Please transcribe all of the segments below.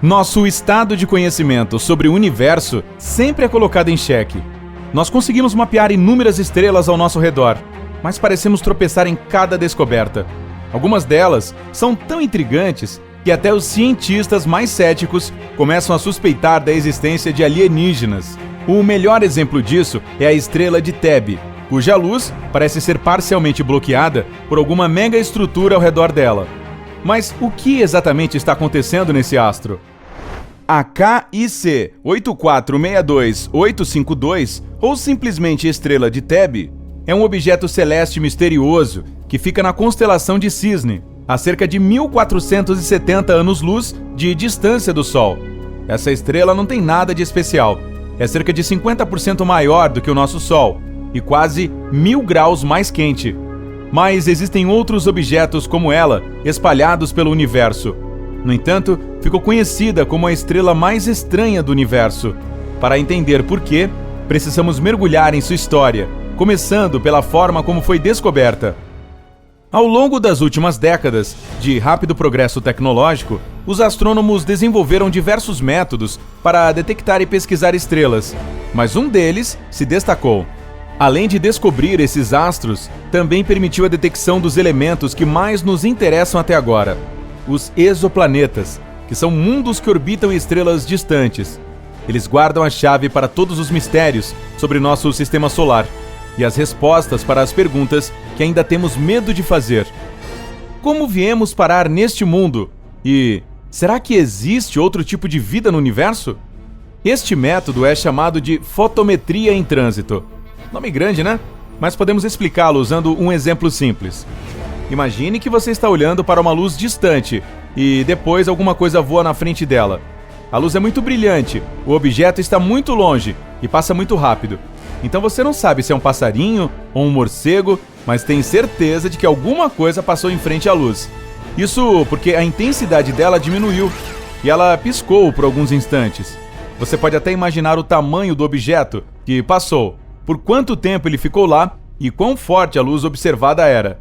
Nosso estado de conhecimento sobre o universo sempre é colocado em xeque. Nós conseguimos mapear inúmeras estrelas ao nosso redor, mas parecemos tropeçar em cada descoberta. Algumas delas são tão intrigantes que até os cientistas mais céticos começam a suspeitar da existência de alienígenas. O melhor exemplo disso é a estrela de Thebe, cuja luz parece ser parcialmente bloqueada por alguma mega estrutura ao redor dela. Mas o que exatamente está acontecendo nesse astro? A KIC 8462852, ou simplesmente Estrela de Thebe, é um objeto celeste misterioso que fica na constelação de Cisne, a cerca de 1470 anos-luz de distância do Sol. Essa estrela não tem nada de especial, é cerca de 50% maior do que o nosso Sol e quase 1000 graus mais quente. Mas existem outros objetos como ela espalhados pelo universo. No entanto, ficou conhecida como a estrela mais estranha do universo. Para entender por quê, precisamos mergulhar em sua história, começando pela forma como foi descoberta. Ao longo das últimas décadas de rápido progresso tecnológico, os astrônomos desenvolveram diversos métodos para detectar e pesquisar estrelas, mas um deles se destacou. Além de descobrir esses astros, também permitiu a detecção dos elementos que mais nos interessam até agora, os exoplanetas, que são mundos que orbitam estrelas distantes. Eles guardam a chave para todos os mistérios sobre nosso sistema solar e as respostas para as perguntas que ainda temos medo de fazer. Como viemos parar neste mundo? E será que existe outro tipo de vida no universo? Este método é chamado de fotometria em trânsito. Nome grande, né? Mas podemos explicá-lo usando um exemplo simples. Imagine que você está olhando para uma luz distante e depois alguma coisa voa na frente dela. A luz é muito brilhante, o objeto está muito longe e passa muito rápido. Então você não sabe se é um passarinho ou um morcego, mas tem certeza de que alguma coisa passou em frente à luz. Isso porque a intensidade dela diminuiu e ela piscou por alguns instantes. Você pode até imaginar o tamanho do objeto que passou, por quanto tempo ele ficou lá e quão forte a luz observada era.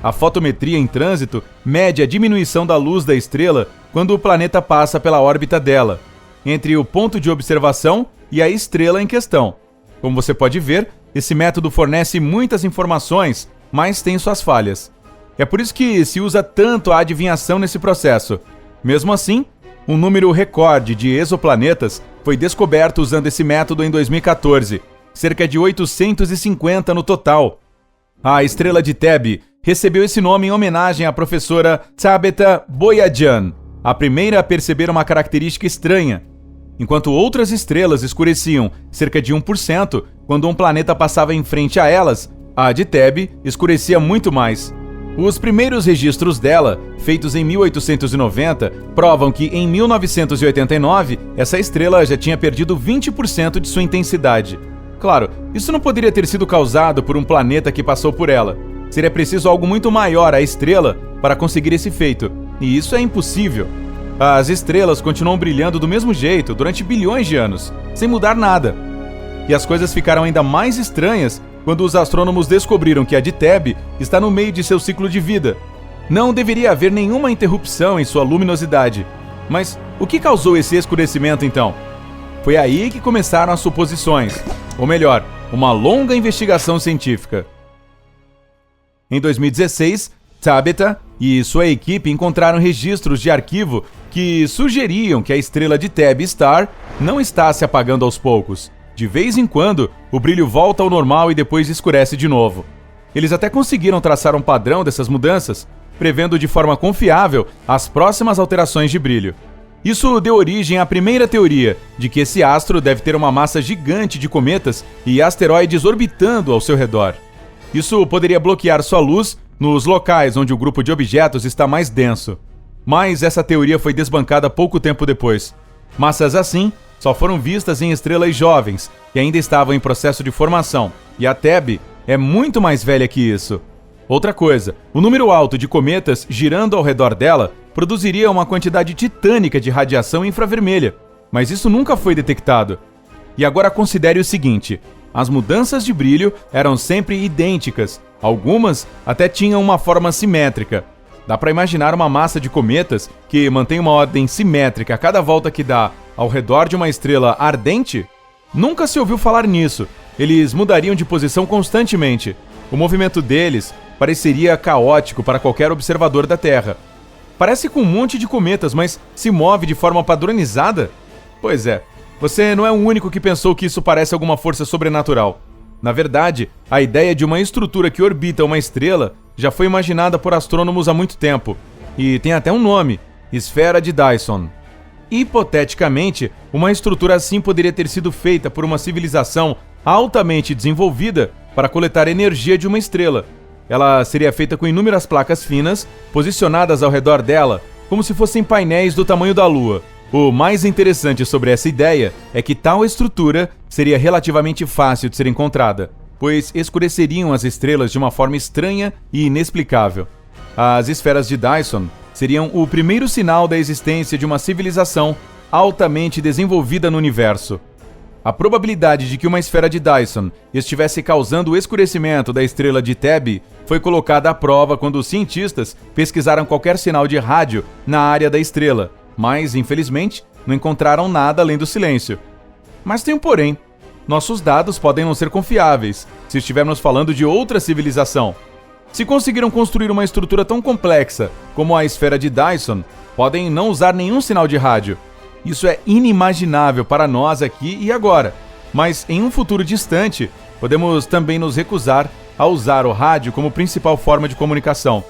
A fotometria em trânsito mede a diminuição da luz da estrela quando o planeta passa pela órbita dela, entre o ponto de observação e a estrela em questão. Como você pode ver, esse método fornece muitas informações, mas tem suas falhas. É por isso que se usa tanto a adivinhação nesse processo. Mesmo assim, um número recorde de exoplanetas foi descoberto usando esse método em 2014, cerca de 850 no total. A estrela de Thebe recebeu esse nome em homenagem à professora Tabitha Boyajian, a primeira a perceber uma característica estranha. Enquanto outras estrelas escureciam cerca de 1% quando um planeta passava em frente a elas, a de Thebe escurecia muito mais. Os primeiros registros dela, feitos em 1890, provam que em 1989 essa estrela já tinha perdido 20% de sua intensidade. Claro, isso não poderia ter sido causado por um planeta que passou por ela. Seria preciso algo muito maior à estrela para conseguir esse feito, e isso é impossível. As estrelas continuam brilhando do mesmo jeito durante bilhões de anos, sem mudar nada. E as coisas ficaram ainda mais estranhas quando os astrônomos descobriram que a de Thebe está no meio de seu ciclo de vida. Não deveria haver nenhuma interrupção em sua luminosidade. Mas o que causou esse escurecimento então? Foi aí que começaram as suposições, ou melhor, uma longa investigação científica. Em 2016, Tabitha e sua equipe encontraram registros de arquivo que sugeriam que a estrela de Thebe Star não está se apagando aos poucos. De vez em quando, o brilho volta ao normal e depois escurece de novo. Eles até conseguiram traçar um padrão dessas mudanças, prevendo de forma confiável as próximas alterações de brilho. Isso deu origem à primeira teoria de que esse astro deve ter uma massa gigante de cometas e asteroides orbitando ao seu redor. Isso poderia bloquear sua luz nos locais onde o grupo de objetos está mais denso. Mas essa teoria foi desbancada pouco tempo depois. Massas assim só foram vistas em estrelas jovens, que ainda estavam em processo de formação, e a Thebe é muito mais velha que isso. Outra coisa, o número alto de cometas girando ao redor dela produziria uma quantidade titânica de radiação infravermelha, mas isso nunca foi detectado. E agora considere o seguinte: as mudanças de brilho eram sempre idênticas, algumas até tinham uma forma simétrica. Dá para imaginar uma massa de cometas que mantém uma ordem simétrica a cada volta que dá ao redor de uma estrela ardente? Nunca se ouviu falar nisso. Eles mudariam de posição constantemente. O movimento deles pareceria caótico para qualquer observador da Terra. Parece com um monte de cometas, mas se move de forma padronizada? Pois é, você não é o único que pensou que isso parece alguma força sobrenatural. Na verdade, a ideia de uma estrutura que orbita uma estrela já foi imaginada por astrônomos há muito tempo, e tem até um nome: Esfera de Dyson. Hipoteticamente, uma estrutura assim poderia ter sido feita por uma civilização altamente desenvolvida para coletar energia de uma estrela. Ela seria feita com inúmeras placas finas, posicionadas ao redor dela, como se fossem painéis do tamanho da Lua. O mais interessante sobre essa ideia é que tal estrutura seria relativamente fácil de ser encontrada, pois escureceriam as estrelas de uma forma estranha e inexplicável. As esferas de Dyson seriam o primeiro sinal da existência de uma civilização altamente desenvolvida no universo. A probabilidade de que uma esfera de Dyson estivesse causando o escurecimento da estrela de Thebe foi colocada à prova quando os cientistas pesquisaram qualquer sinal de rádio na área da estrela, mas, infelizmente, não encontraram nada além do silêncio. Mas tem um porém: nossos dados podem não ser confiáveis se estivermos falando de outra civilização. Se conseguiram construir uma estrutura tão complexa como a esfera de Dyson, podem não usar nenhum sinal de rádio. Isso é inimaginável para nós aqui e agora, mas em um futuro distante, podemos também nos recusar a usar o rádio como principal forma de comunicação.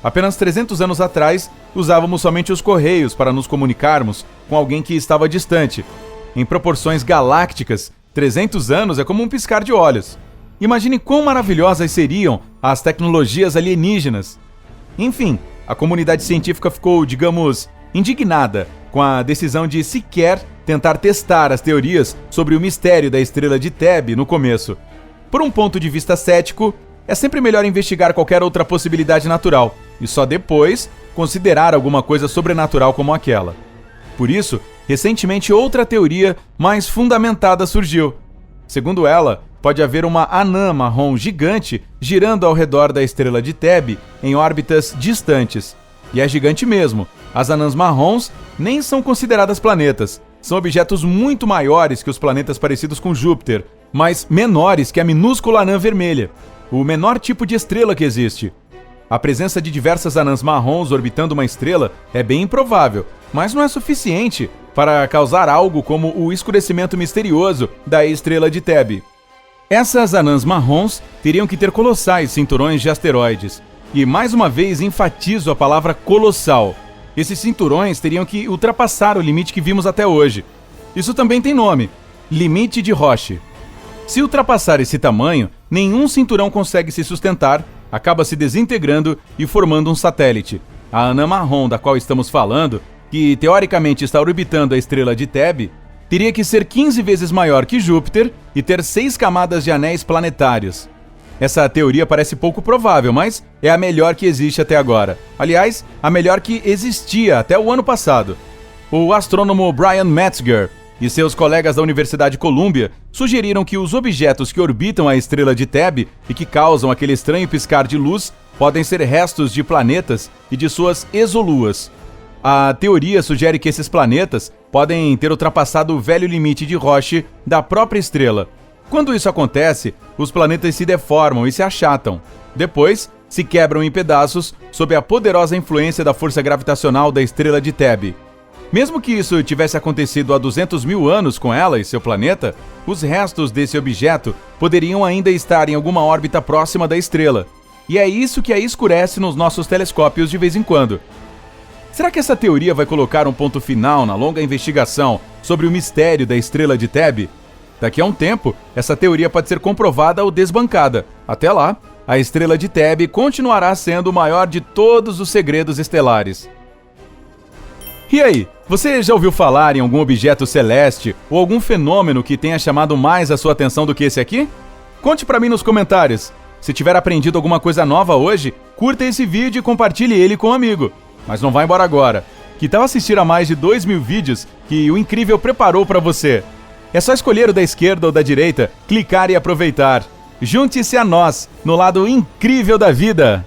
Apenas 300 anos atrás, usávamos somente os correios para nos comunicarmos com alguém que estava distante. Em proporções galácticas, 300 anos é como um piscar de olhos. Imagine quão maravilhosas seriam as tecnologias alienígenas. Enfim, a comunidade científica ficou, digamos, indignada com a decisão de sequer tentar testar as teorias sobre o mistério da estrela de Thebe no começo. Por um ponto de vista cético, é sempre melhor investigar qualquer outra possibilidade natural e só depois considerar alguma coisa sobrenatural como aquela. Por isso, recentemente outra teoria mais fundamentada surgiu. Segundo ela, pode haver uma anã marrom gigante girando ao redor da estrela de Thebe em órbitas distantes. E é gigante mesmo. As anãs marrons nem são consideradas planetas. São objetos muito maiores que os planetas parecidos com Júpiter, mas menores que a minúscula anã vermelha, o menor tipo de estrela que existe. A presença de diversas anãs marrons orbitando uma estrela é bem improvável, mas não é suficiente para causar algo como o escurecimento misterioso da estrela de Thebe. Essas anãs marrons teriam que ter colossais cinturões de asteroides. E mais uma vez enfatizo a palavra colossal. Esses cinturões teriam que ultrapassar o limite que vimos até hoje. Isso também tem nome: limite de Roche. Se ultrapassar esse tamanho, nenhum cinturão consegue se sustentar, acaba se desintegrando e formando um satélite. A anã marrom da qual estamos falando, que teoricamente está orbitando a estrela de Thebe, teria que ser 15 vezes maior que Júpiter e ter 6 camadas de anéis planetários. Essa teoria parece pouco provável, mas é a melhor que existe até agora. Aliás, a melhor que existia até o ano passado. O astrônomo Brian Metzger e seus colegas da Universidade Columbia sugeriram que os objetos que orbitam a estrela de Thebe e que causam aquele estranho piscar de luz podem ser restos de planetas e de suas exoluas. A teoria sugere que esses planetas podem ter ultrapassado o velho limite de Roche da própria estrela. Quando isso acontece, os planetas se deformam e se achatam. Depois, se quebram em pedaços sob a poderosa influência da força gravitacional da estrela de Thebe. Mesmo que isso tivesse acontecido há 200 mil anos com ela e seu planeta, os restos desse objeto poderiam ainda estar em alguma órbita próxima da estrela. E é isso que a escurece nos nossos telescópios de vez em quando. Será que essa teoria vai colocar um ponto final na longa investigação sobre o mistério da estrela de Thebe? Daqui a um tempo, essa teoria pode ser comprovada ou desbancada. Até lá, a estrela de Thebe continuará sendo o maior de todos os segredos estelares. E aí, você já ouviu falar em algum objeto celeste ou algum fenômeno que tenha chamado mais a sua atenção do que esse aqui? Conte pra mim nos comentários. Se tiver aprendido alguma coisa nova hoje, curta esse vídeo e compartilhe ele com um amigo. Mas não vá embora agora. Que tal assistir a mais de 2.000 vídeos que o Incrível preparou pra você? É só escolher o da esquerda ou da direita, clicar e aproveitar. Junte-se a nós, no lado incrível da vida!